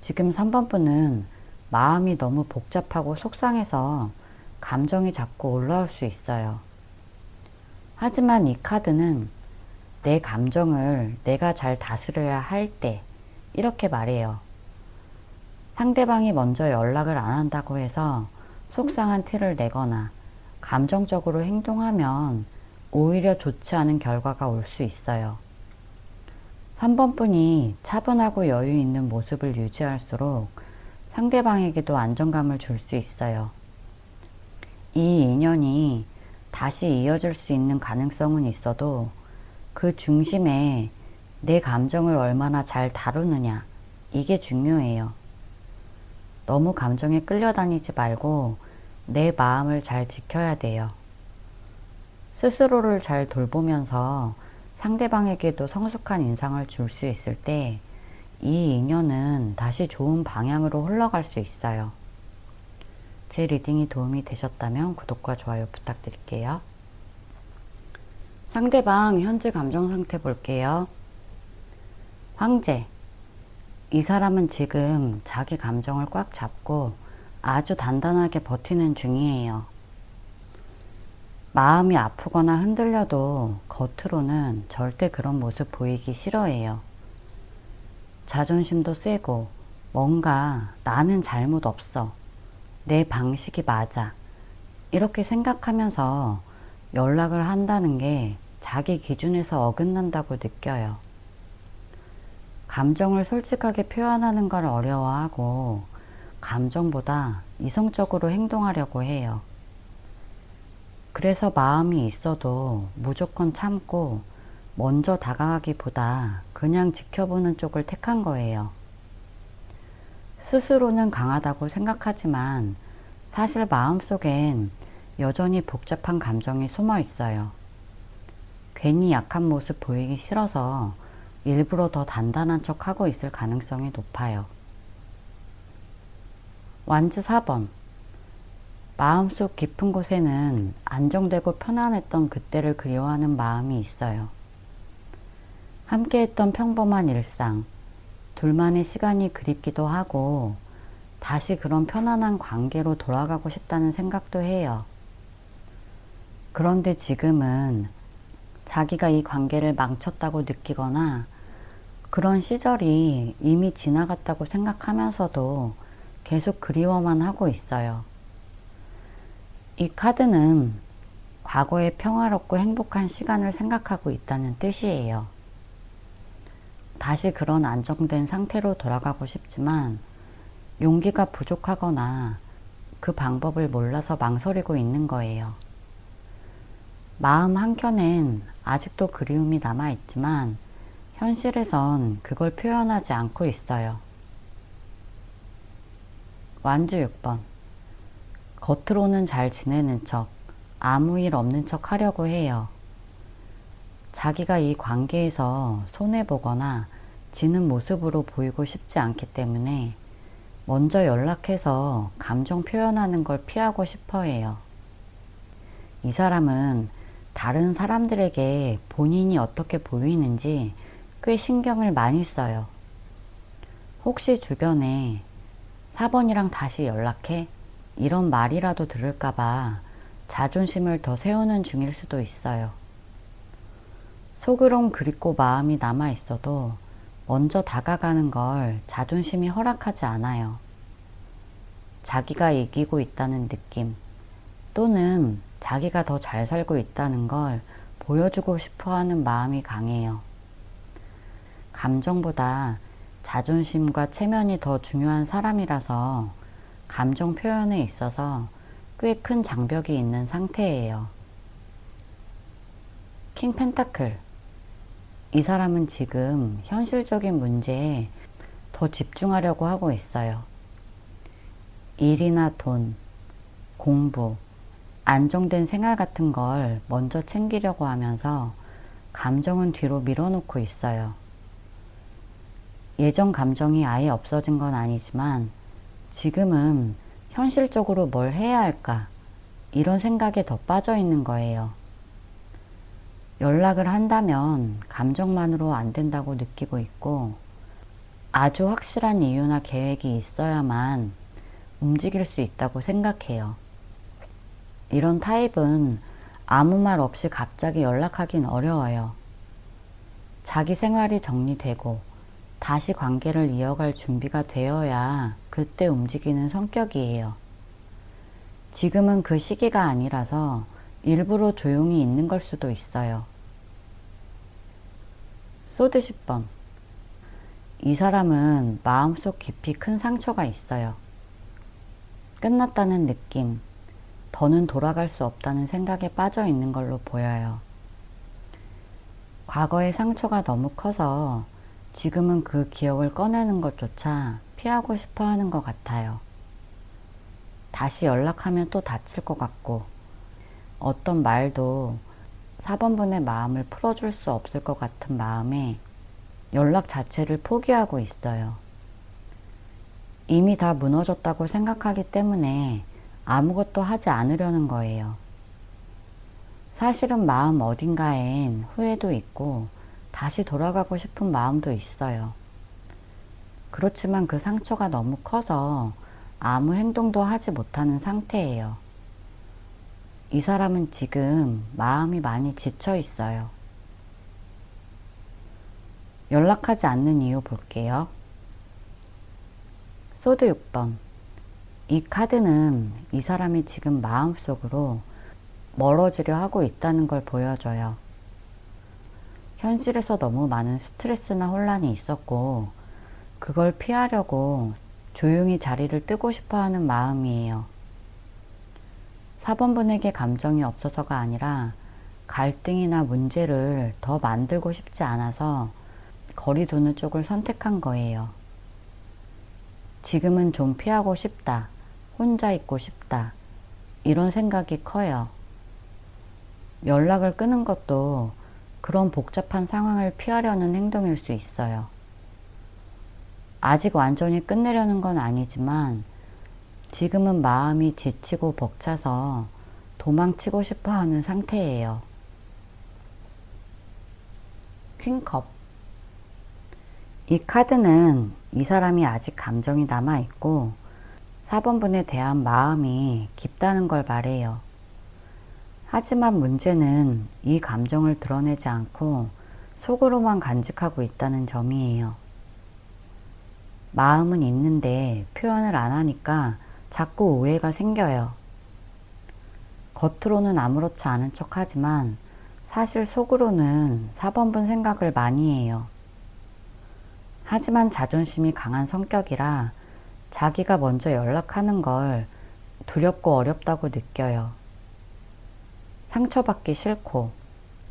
[SPEAKER 1] 지금 3번 분은 마음이 너무 복잡하고 속상해서 감정이 자꾸 올라올 수 있어요. 하지만 이 카드는 내 감정을 내가 잘 다스려야 할 때 이렇게 말해요. 상대방이 먼저 연락을 안 한다고 해서 속상한 티를 내거나 감정적으로 행동하면 오히려 좋지 않은 결과가 올 수 있어요. 3번 분이 차분하고 여유 있는 모습을 유지할수록 상대방에게도 안정감을 줄 수 있어요. 이 인연이 다시 이어질 수 있는 가능성은 있어도 그 중심에 내 감정을 얼마나 잘 다루느냐, 이게 중요해요. 너무 감정에 끌려다니지 말고 내 마음을 잘 지켜야 돼요. 스스로를 잘 돌보면서 상대방에게도 성숙한 인상을 줄 수 있을 때 이 인연은 다시 좋은 방향으로 흘러갈 수 있어요. 제 리딩이 도움이 되셨다면 구독과 좋아요 부탁드릴게요. 상대방 현재 감정 상태 볼게요. 황제. 이 사람은 지금 자기 감정을 꽉 잡고 아주 단단하게 버티는 중이에요. 마음이 아프거나 흔들려도 겉으로는 절대 그런 모습 보이기 싫어해요. 자존심도 세고 뭔가 나는 잘못 없어. 내 방식이 맞아. 이렇게 생각하면서 연락을 한다는 게 자기 기준에서 어긋난다고 느껴요. 감정을 솔직하게 표현하는 걸 어려워하고 감정보다 이성적으로 행동하려고 해요. 그래서 마음이 있어도 무조건 참고 먼저 다가가기보다 그냥 지켜보는 쪽을 택한 거예요. 스스로는 강하다고 생각하지만 사실 마음속엔 여전히 복잡한 감정이 숨어 있어요. 괜히 약한 모습 보이기 싫어서 일부러 더 단단한 척 하고 있을 가능성이 높아요. 완즈 4번. 마음속 깊은 곳에는 안정되고 편안했던 그때를 그리워하는 마음이 있어요. 함께했던 평범한 일상, 둘만의 시간이 그립기도 하고 다시 그런 편안한 관계로 돌아가고 싶다는 생각도 해요. 그런데 지금은 자기가 이 관계를 망쳤다고 느끼거나 그런 시절이 이미 지나갔다고 생각하면서도 계속 그리워만 하고 있어요. 이 카드는 과거의 평화롭고 행복한 시간을 생각하고 있다는 뜻이에요. 다시 그런 안정된 상태로 돌아가고 싶지만 용기가 부족하거나 그 방법을 몰라서 망설이고 있는 거예요. 마음 한켠엔 아직도 그리움이 남아있지만 현실에선 그걸 표현하지 않고 있어요. 완주 6번. 겉으로는 잘 지내는 척, 아무 일 없는 척 하려고 해요. 자기가 이 관계에서 손해보거나 지는 모습으로 보이고 싶지 않기 때문에 먼저 연락해서 감정 표현하는 걸 피하고 싶어 해요. 이 사람은 다른 사람들에게 본인이 어떻게 보이는지 꽤 신경을 많이 써요. 혹시 주변에 4번이랑 다시 연락해? 이런 말이라도 들을까봐 자존심을 더 세우는 중일 수도 있어요. 속으론 그립고 마음이 남아있어도 먼저 다가가는 걸 자존심이 허락하지 않아요. 자기가 이기고 있다는 느낌 또는 자기가 더 잘 살고 있다는 걸 보여주고 싶어 하는 마음이 강해요. 감정보다 자존심과 체면이 더 중요한 사람이라서 감정 표현에 있어서 꽤 큰 장벽이 있는 상태예요. 킹 펜타클. 이 사람은 지금 현실적인 문제에 더 집중하려고 하고 있어요. 일이나 돈, 공부, 안정된 생활 같은 걸 먼저 챙기려고 하면서 감정은 뒤로 밀어놓고 있어요. 예전 감정이 아예 없어진 건 아니지만 지금은 현실적으로 뭘 해야 할까 이런 생각에 더 빠져 있는 거예요. 연락을 한다면 감정만으로 안 된다고 느끼고 있고 아주 확실한 이유나 계획이 있어야만 움직일 수 있다고 생각해요. 이런 타입은 아무 말 없이 갑자기 연락하긴 어려워요. 자기 생활이 정리되고 다시 관계를 이어갈 준비가 되어야 그때 움직이는 성격이에요. 지금은 그 시기가 아니라서 일부러 조용히 있는 걸 수도 있어요. 소드 10번. 이 사람은 마음속 깊이 큰 상처가 있어요. 끝났다는 느낌, 더는 돌아갈 수 없다는 생각에 빠져 있는 걸로 보여요. 과거의 상처가 너무 커서 지금은 그 기억을 꺼내는 것조차 피하고 싶어 하는 것 같아요. 다시 연락하면 또 다칠 것 같고, 어떤 말도 4번분의 마음을 풀어줄 수 없을 것 같은 마음에 연락 자체를 포기하고 있어요. 이미 다 무너졌다고 생각하기 때문에 아무것도 하지 않으려는 거예요. 사실은 마음 어딘가엔 후회도 있고 다시 돌아가고 싶은 마음도 있어요. 그렇지만 그 상처가 너무 커서 아무 행동도 하지 못하는 상태예요. 이 사람은 지금 마음이 많이 지쳐 있어요. 연락하지 않는 이유 볼게요. 소드 6번. 이 카드는 이 사람이 지금 마음속으로 멀어지려 하고 있다는 걸 보여줘요. 현실에서 너무 많은 스트레스나 혼란이 있었고, 그걸 피하려고 조용히 자리를 뜨고 싶어 하는 마음이에요. 4번분에게 감정이 없어서가 아니라 갈등이나 문제를 더 만들고 싶지 않아서 거리 두는 쪽을 선택한 거예요. 지금은 좀 피하고 싶다, 혼자 있고 싶다, 이런 생각이 커요. 연락을 끊은 것도 그런 복잡한 상황을 피하려는 행동일 수 있어요. 아직 완전히 끝내려는 건 아니지만 지금은 마음이 지치고 벅차서 도망치고 싶어 하는 상태예요. 퀸컵. 이 카드는 이 사람이 아직 감정이 남아있고 4번분에 대한 마음이 깊다는 걸 말해요. 하지만 문제는 이 감정을 드러내지 않고 속으로만 간직하고 있다는 점이에요. 마음은 있는데 표현을 안 하니까 자꾸 오해가 생겨요. 겉으로는 아무렇지 않은 척 하지만 사실 속으로는 4번분 생각을 많이 해요. 하지만 자존심이 강한 성격이라 자기가 먼저 연락하는 걸 두렵고 어렵다고 느껴요. 상처받기 싫고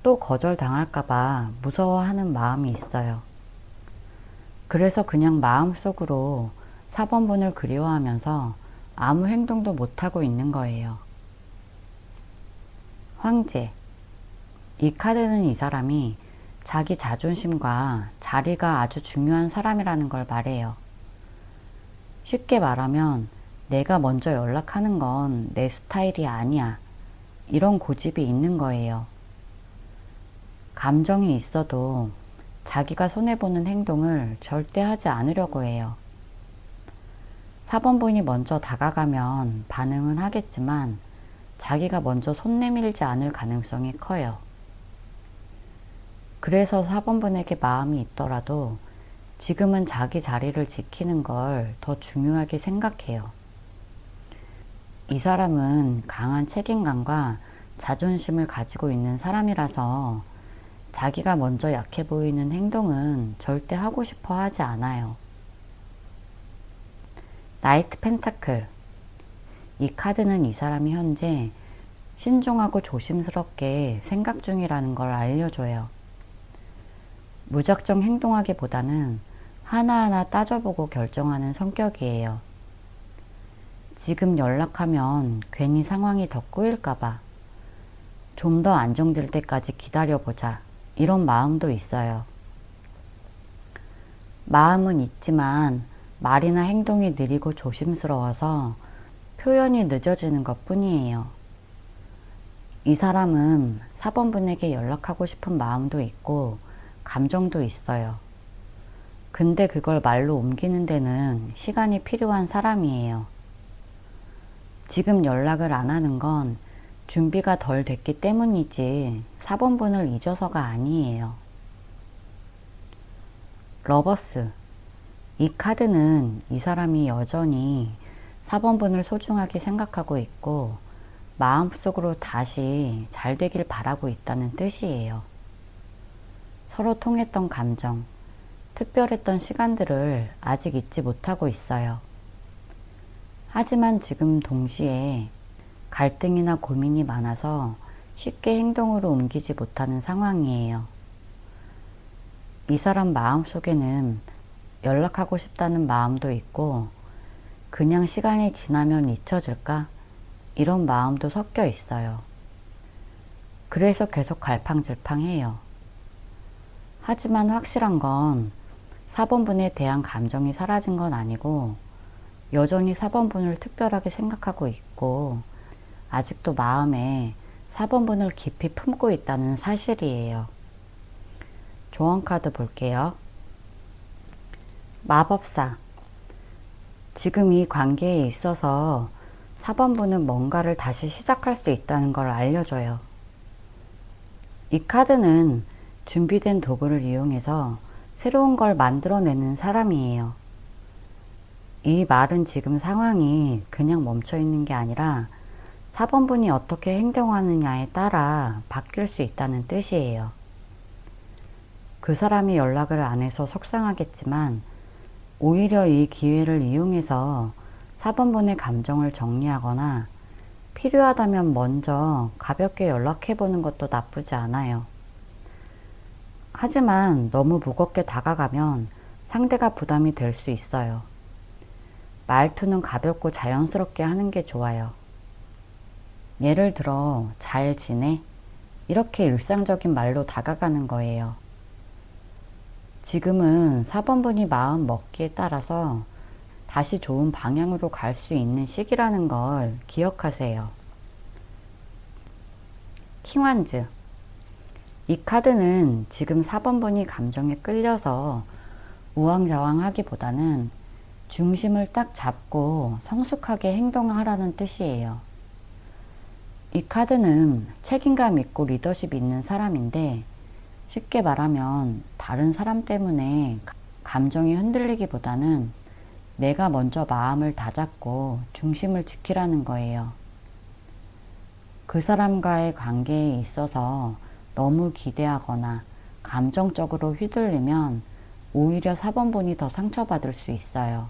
[SPEAKER 1] 또 거절당할까봐 무서워하는 마음이 있어요. 그래서 그냥 마음속으로 4번분을 그리워하면서 아무 행동도 못하고 있는 거예요. 황제. 이 카드는 이 사람이 자기 자존심과 자리가 아주 중요한 사람이라는 걸 말해요. 쉽게 말하면 내가 먼저 연락하는 건 내 스타일이 아니야. 이런 고집이 있는 거예요. 감정이 있어도 자기가 손해보는 행동을 절대 하지 않으려고 해요. 4번분이 먼저 다가가면 반응은 하겠지만 자기가 먼저 손 내밀지 않을 가능성이 커요. 그래서 4번분에게 마음이 있더라도 지금은 자기 자리를 지키는 걸 더 중요하게 생각해요. 이 사람은 강한 책임감과 자존심을 가지고 있는 사람이라서 자기가 먼저 약해 보이는 행동은 절대 하고 싶어 하지 않아요. 나이트 펜타클. 이 카드는 이 사람이 현재 신중하고 조심스럽게 생각 중이라는 걸 알려줘요. 무작정 행동하기보다는 하나하나 따져보고 결정하는 성격이에요. 지금 연락하면 괜히 상황이 더 꼬일까봐 좀 더 안정될 때까지 기다려보자, 이런 마음도 있어요. 마음은 있지만 말이나 행동이 느리고 조심스러워서 표현이 늦어지는 것 뿐이에요. 이 사람은 4번분에게 연락하고 싶은 마음도 있고 감정도 있어요. 근데 그걸 말로 옮기는 데는 시간이 필요한 사람이에요. 지금 연락을 안 하는 건 준비가 덜 됐기 때문이지 4번분을 잊어서가 아니에요. 러버스. 이 카드는 이 사람이 여전히 4번분을 소중하게 생각하고 있고 마음속으로 다시 잘 되길 바라고 있다는 뜻이에요. 서로 통했던 감정, 특별했던 시간들을 아직 잊지 못하고 있어요. 하지만 지금 동시에 갈등이나 고민이 많아서 쉽게 행동으로 옮기지 못하는 상황이에요. 이 사람 마음속에는 연락하고 싶다는 마음도 있고 그냥 시간이 지나면 잊혀질까? 이런 마음도 섞여 있어요. 그래서 계속 갈팡질팡해요. 하지만 확실한 건 4번분에 대한 감정이 사라진 건 아니고 여전히 4번분을 특별하게 생각하고 있고 아직도 마음에 4번분을 깊이 품고 있다는 사실이에요. 조언카드 볼게요. 마법사. 지금 이 관계에 있어서 4번분은 뭔가를 다시 시작할 수 있다는 걸 알려줘요. 이 카드는 준비된 도구를 이용해서 새로운 걸 만들어내는 사람이에요. 이 말은 지금 상황이 그냥 멈춰 있는 게 아니라 4번분이 어떻게 행동하느냐에 따라 바뀔 수 있다는 뜻이에요. 그 사람이 연락을 안 해서 속상하겠지만 오히려 이 기회를 이용해서 4번분의 감정을 정리하거나 필요하다면 먼저 가볍게 연락해보는 것도 나쁘지 않아요. 하지만 너무 무겁게 다가가면 상대가 부담이 될 수 있어요. 말투는 가볍고 자연스럽게 하는 게 좋아요. 예를 들어, 잘 지내? 이렇게 일상적인 말로 다가가는 거예요. 지금은 4번분이 마음 먹기에 따라서 다시 좋은 방향으로 갈 수 있는 시기라는 걸 기억하세요. 킹완즈. 이 카드는 지금 4번분이 감정에 끌려서 우왕좌왕하기보다는 중심을 딱 잡고 성숙하게 행동하라는 뜻이에요. 이 카드는 책임감 있고 리더십 있는 사람인데 쉽게 말하면 다른 사람 때문에 감정이 흔들리기보다는 내가 먼저 마음을 다잡고 중심을 지키라는 거예요. 그 사람과의 관계에 있어서 너무 기대하거나 감정적으로 휘둘리면 오히려 4번분이 더 상처받을 수 있어요.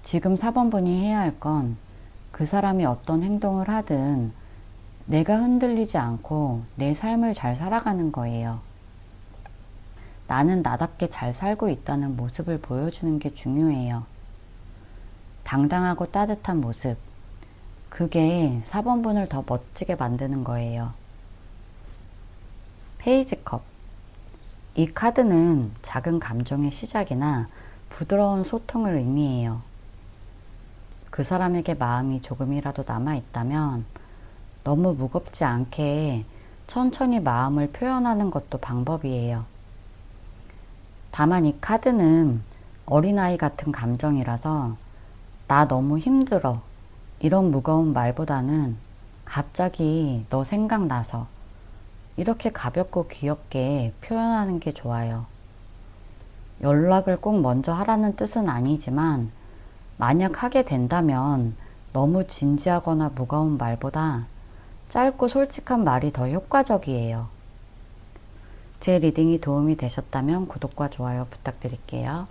[SPEAKER 1] 지금 4번분이 해야 할 건 그 사람이 어떤 행동을 하든 내가 흔들리지 않고 내 삶을 잘 살아가는 거예요. 나는 나답게 잘 살고 있다는 모습을 보여주는 게 중요해요. 당당하고 따뜻한 모습. 그게 4번분을 더 멋지게 만드는 거예요. 페이지컵. 이 카드는 작은 감정의 시작이나 부드러운 소통을 의미해요. 그 사람에게 마음이 조금이라도 남아있다면 너무 무겁지 않게 천천히 마음을 표현하는 것도 방법이에요. 다만 이 카드는 어린아이 같은 감정이라서 나 너무 힘들어 이런 무거운 말보다는 갑자기 너 생각나서 이렇게 가볍고 귀엽게 표현하는 게 좋아요. 연락을 꼭 먼저 하라는 뜻은 아니지만 만약 하게 된다면 너무 진지하거나 무거운 말보다 짧고 솔직한 말이 더 효과적이에요. 제 리딩이 도움이 되셨다면 구독과 좋아요 부탁드릴게요.